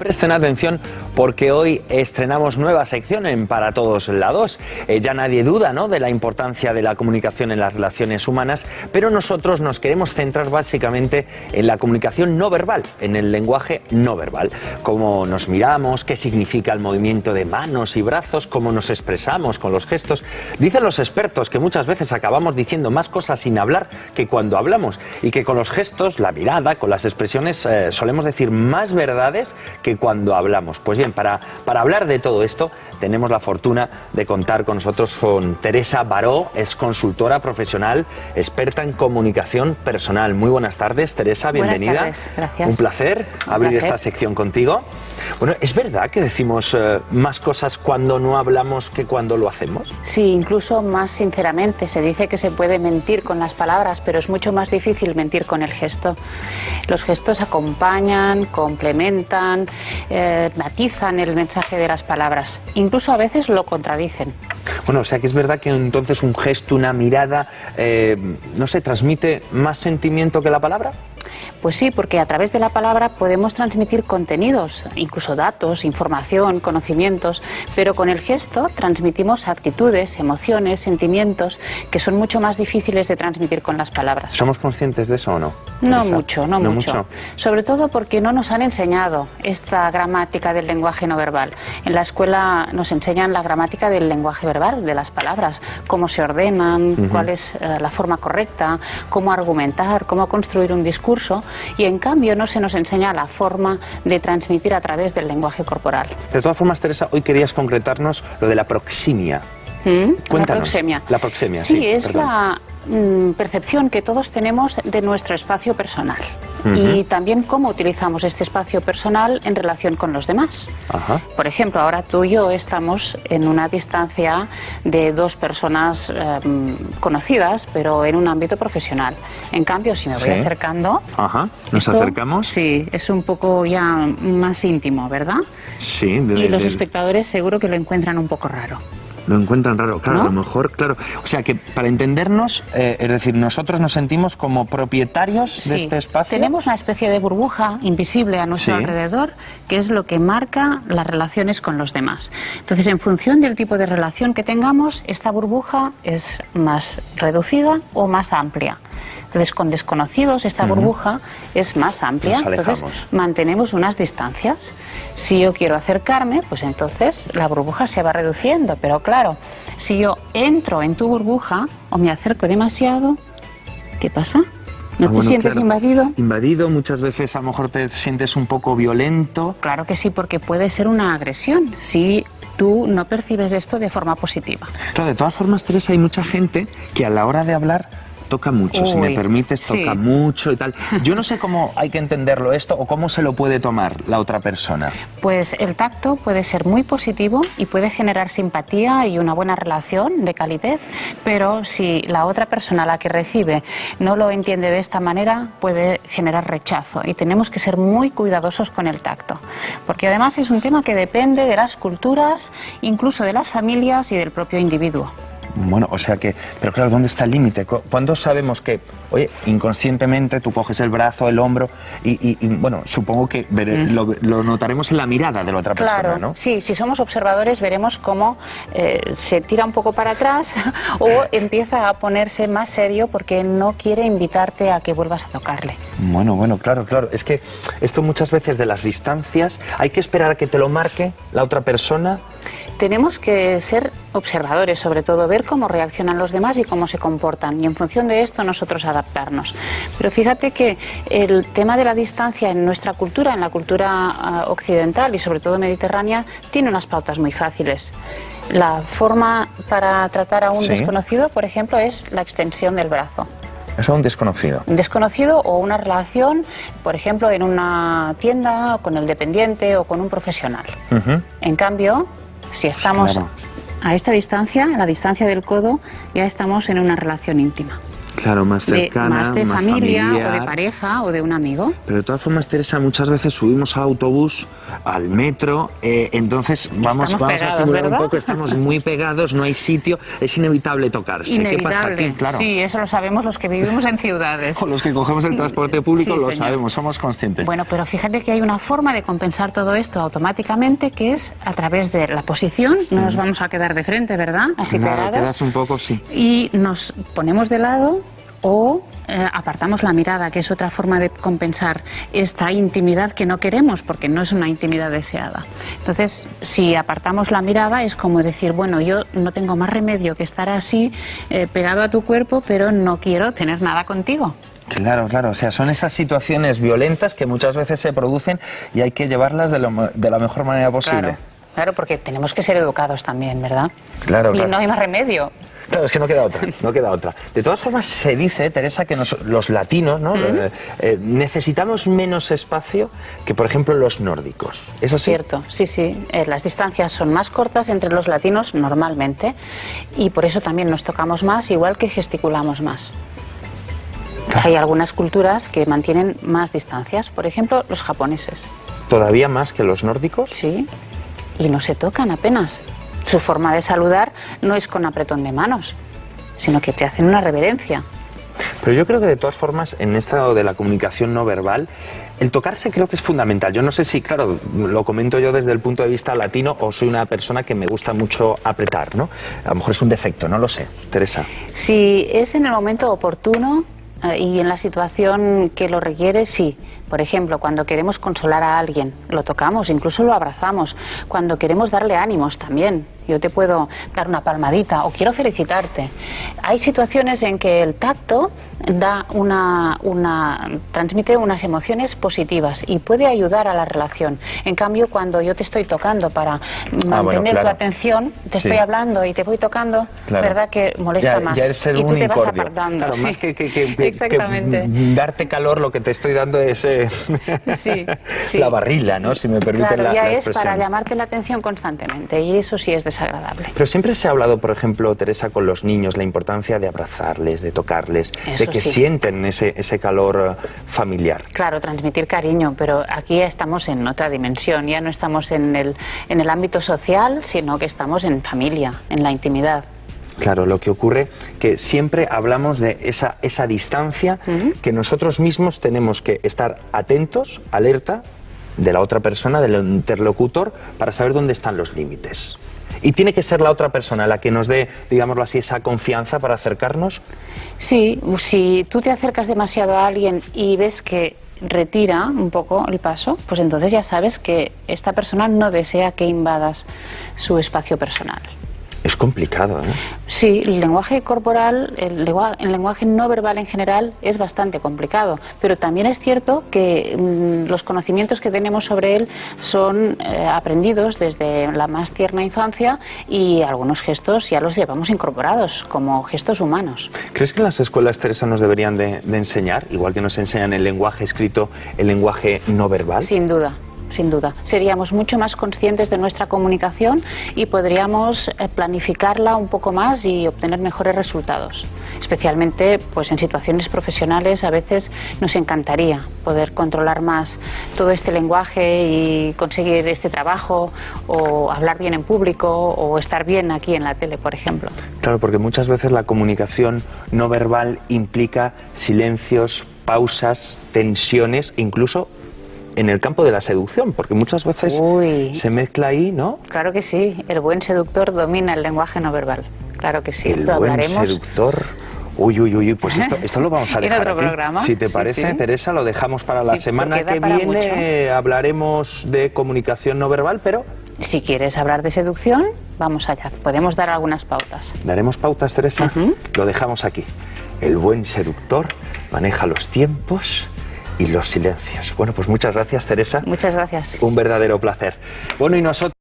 Presten atención porque hoy estrenamos nueva sección en Para Todos Lados. Ya nadie duda, ¿no?, de la importancia de la comunicación en las relaciones humanas, pero nosotros nos queremos centrar básicamente en la comunicación no verbal, en el lenguaje no verbal. Cómo nos miramos, qué significa el movimiento de manos y brazos, cómo nos expresamos con los gestos. Dicen los expertos que muchas veces acabamos diciendo más cosas sin hablar que cuando hablamos, y que con los gestos, la mirada, con las expresiones solemos decir más verdades que cuando hablamos. Pues bien, para hablar de todo esto tenemos la fortuna de contar con nosotros con Teresa Baró, es consultora profesional, experta en comunicación personal. Muy buenas tardes, Teresa, bienvenida. Buenas tardes, gracias. Un placer abrir esta sección contigo. Bueno, ¿es verdad que decimos más cosas cuando no hablamos que cuando lo hacemos? Sí, incluso más sinceramente. Se dice que se puede mentir con las palabras, pero es mucho más difícil mentir con el gesto. Los gestos acompañan, complementan, matizan el mensaje de las palabras. Incluso a veces lo contradicen. Bueno, o sea que es verdad que entonces un gesto, una mirada, no sé, transmite más sentimiento que la palabra. Pues sí, porque a través de la palabra podemos transmitir contenidos, incluso datos, información, conocimientos, pero con el gesto transmitimos actitudes, emociones, sentimientos que son mucho más difíciles de transmitir con las palabras. ¿Somos conscientes de eso o no? No mucho, no mucho. Sobre todo porque no nos han enseñado esta gramática del lenguaje no verbal. En la escuela nos enseñan la gramática del lenguaje verbal, de las palabras, cómo se ordenan, cuál es la forma correcta, cómo argumentar, cómo construir un discurso, y en cambio no se nos enseña la forma de transmitir a través del lenguaje corporal. De todas formas, Teresa, hoy querías concretarnos lo de la proximia. Cuéntanos. La proxemia. Sí, es la percepción que todos tenemos de nuestro espacio personal y también cómo utilizamos este espacio personal en relación con los demás. Por ejemplo, ahora tú y yo estamos en una distancia de dos personas conocidas, pero en un ámbito profesional. En cambio, si me voy acercando... ¿Nos acercamos? Sí, es un poco ya más íntimo, ¿verdad? Sí. Y los espectadores seguro que lo encuentran un poco raro. Lo encuentran raro, claro, ¿no? A lo mejor, claro. O sea que para entendernos, es decir, nosotros nos sentimos como propietarios de este espacio. Tenemos una especie de burbuja invisible a nuestro alrededor, que es lo que marca las relaciones con los demás. Entonces, en función del tipo de relación que tengamos, esta burbuja es más reducida o más amplia. Entonces, con desconocidos esta burbuja es más amplia, entonces mantenemos unas distancias. Si yo quiero acercarme, pues entonces la burbuja se va reduciendo, pero claro, si yo entro en tu burbuja o me acerco demasiado, ¿qué pasa? ¿No te sientes invadido? Invadido, muchas veces a lo mejor te sientes un poco violento. Claro que sí, porque puede ser una agresión si tú no percibes esto de forma positiva. Claro, de todas formas, Teresa, hay mucha gente que a la hora de hablar toca mucho, si me permites, toca mucho y tal. Yo no sé cómo hay que entenderlo esto o cómo se lo puede tomar la otra persona. Pues el tacto puede ser muy positivo y puede generar simpatía y una buena relación de calidez, pero si la otra persona, la que recibe, no lo entiende de esta manera, puede generar rechazo, y tenemos que ser muy cuidadosos con el tacto, porque además es un tema que depende de las culturas, incluso de las familias y del propio individuo. Bueno, o sea que, pero claro, ¿dónde está el límite? ¿Cuándo sabemos que, oye, inconscientemente tú coges el brazo, el hombro y bueno, supongo que lo notaremos en la mirada de la otra persona, ¿no? Sí, si somos observadores veremos cómo se tira un poco para atrás o empieza a ponerse más serio porque no quiere invitarte a que vuelvas a tocarle. Bueno, claro. Es que esto muchas veces de las distancias, hay que esperar a que te lo marque la otra persona. Tenemos que ser observadores, sobre todo, ver cómo reaccionan los demás y cómo se comportan, y en función de esto nosotros adaptarnos. Pero fíjate que el tema de la distancia en nuestra cultura, en la cultura occidental y sobre todo mediterránea, tiene unas pautas muy fáciles. La forma para tratar a un desconocido, por ejemplo, es la extensión del brazo. Eso es un desconocido. Un desconocido o una relación, por ejemplo, en una tienda, con el dependiente o con un profesional. En cambio, si estamos a esta distancia, a la distancia del codo, ya estamos en una relación íntima. Claro, más cercana, más de más familia familiar. o de pareja o de un amigo. Pero de todas formas, Teresa, muchas veces subimos al autobús, al metro, entonces vamos pegados, a simular ¿verdad? un poco, estamos muy pegados, no hay sitio, es inevitable tocarse. Inevitable. ¿Qué pasa aquí? Claro. Sí, eso lo sabemos los que vivimos en ciudades. Con los que cogemos el transporte público Sí, lo señor. sabemos, somos conscientes. Bueno, pero fíjate que hay una forma de compensar todo esto automáticamente, que es a través de la posición. No nos vamos a quedar de frente, ¿verdad? Así Claro, pegados. quedas un poco, sí. Y nos ponemos de lado o apartamos la mirada, que es otra forma de compensar esta intimidad que no queremos, porque no es una intimidad deseada. Entonces, si apartamos la mirada, es como decir, bueno, yo no tengo más remedio que estar así, pegado a tu cuerpo, pero no quiero tener nada contigo. Claro, claro, o sea, son esas situaciones violentas que muchas veces se producen y hay que llevarlas de la mejor manera posible. Claro, porque tenemos que ser educados también, ¿verdad? Claro, Y claro. no hay más remedio. Claro, es que no queda otra, no queda otra. De todas formas, se dice, Teresa, que los latinos, ¿no? Necesitamos menos espacio que, por ejemplo, los nórdicos. ¿Es así? Cierto, sí, sí. Las distancias son más cortas entre los latinos normalmente y por eso también nos tocamos más, igual que gesticulamos más. Hay algunas culturas que mantienen más distancias, por ejemplo, los japoneses. ¿Todavía más que los nórdicos? Sí, y no se tocan apenas. Su forma de saludar no es con apretón de manos, sino que te hacen una reverencia. Pero yo creo que de todas formas, en esto de la comunicación no verbal, el tocarse creo que es fundamental. Yo no sé si, claro, lo comento yo desde el punto de vista latino o soy una persona que me gusta mucho apretar, ¿no? A lo mejor es un defecto, no lo sé. Teresa. Si es en el momento oportuno y en la situación que lo requiere, sí. Por ejemplo, cuando queremos consolar a alguien, lo tocamos, incluso lo abrazamos. Cuando queremos darle ánimos también. Yo te puedo dar una palmadita o quiero felicitarte. Hay situaciones en que el tacto da transmite unas emociones positivas y puede ayudar a la relación. En cambio, cuando yo te estoy tocando para mantener bueno, claro. tu atención, te estoy hablando y te voy tocando, Claro. ¿verdad? Que molesta más. Ya es Y tú un te vas incordio. apartando. Claro, sí. más que Exactamente. darte calor, lo que te estoy dando es Sí, sí. la barrila, ¿no? Si me permite Claro, la ya es expresión. para llamarte la atención constantemente y eso sí es desagradable. Pero siempre se ha hablado, por ejemplo, Teresa, con los niños, la importancia de abrazarles, de tocarles, Eso de que sí. sienten ese calor familiar. Claro, transmitir cariño, pero aquí ya estamos en otra dimensión, ya no estamos en el ámbito social, sino que estamos en familia, en la intimidad. Claro, lo que ocurre que siempre hablamos de esa distancia que nosotros mismos tenemos que estar atentos, alerta de la otra persona, del interlocutor, para saber dónde están los límites. Y tiene que ser la otra persona la que nos dé, digámoslo así, esa confianza para acercarnos. Sí, si tú te acercas demasiado a alguien y ves que retira un poco el paso, pues entonces ya sabes que esta persona no desea que invadas su espacio personal. Es complicado, ¿eh? Sí, el lenguaje corporal, el lenguaje no verbal en general es bastante complicado, pero también es cierto que los conocimientos que tenemos sobre él son aprendidos desde la más tierna infancia y algunos gestos ya los llevamos incorporados como gestos humanos. ¿Crees que en las escuelas, Teresa, nos deberían de enseñar, igual que nos enseñan el lenguaje escrito, el lenguaje no verbal? Sin duda. Sin duda, seríamos mucho más conscientes de nuestra comunicación y podríamos planificarla un poco más y obtener mejores resultados. Especialmente pues en situaciones profesionales a veces nos encantaría poder controlar más todo este lenguaje y conseguir este trabajo o hablar bien en público o estar bien aquí en la tele, por ejemplo. Claro, porque muchas veces la comunicación no verbal implica silencios, pausas, tensiones, incluso en el campo de la seducción, porque muchas veces se mezcla ahí, ¿no? Claro que sí, el buen seductor domina el lenguaje no verbal, claro que sí. El buen seductor. Uy, pues esto lo vamos a dejar otro aquí. programa. Si te parece, sí. Teresa, lo dejamos para la semana que viene. Hablaremos de comunicación no verbal, pero... Si quieres hablar de seducción, vamos allá, podemos dar algunas pautas. ¿Daremos pautas, Teresa? Lo dejamos aquí. El buen seductor maneja los tiempos y los silencios. Bueno, pues muchas gracias, Teresa. Muchas gracias. Un verdadero placer. Bueno, y nosotros...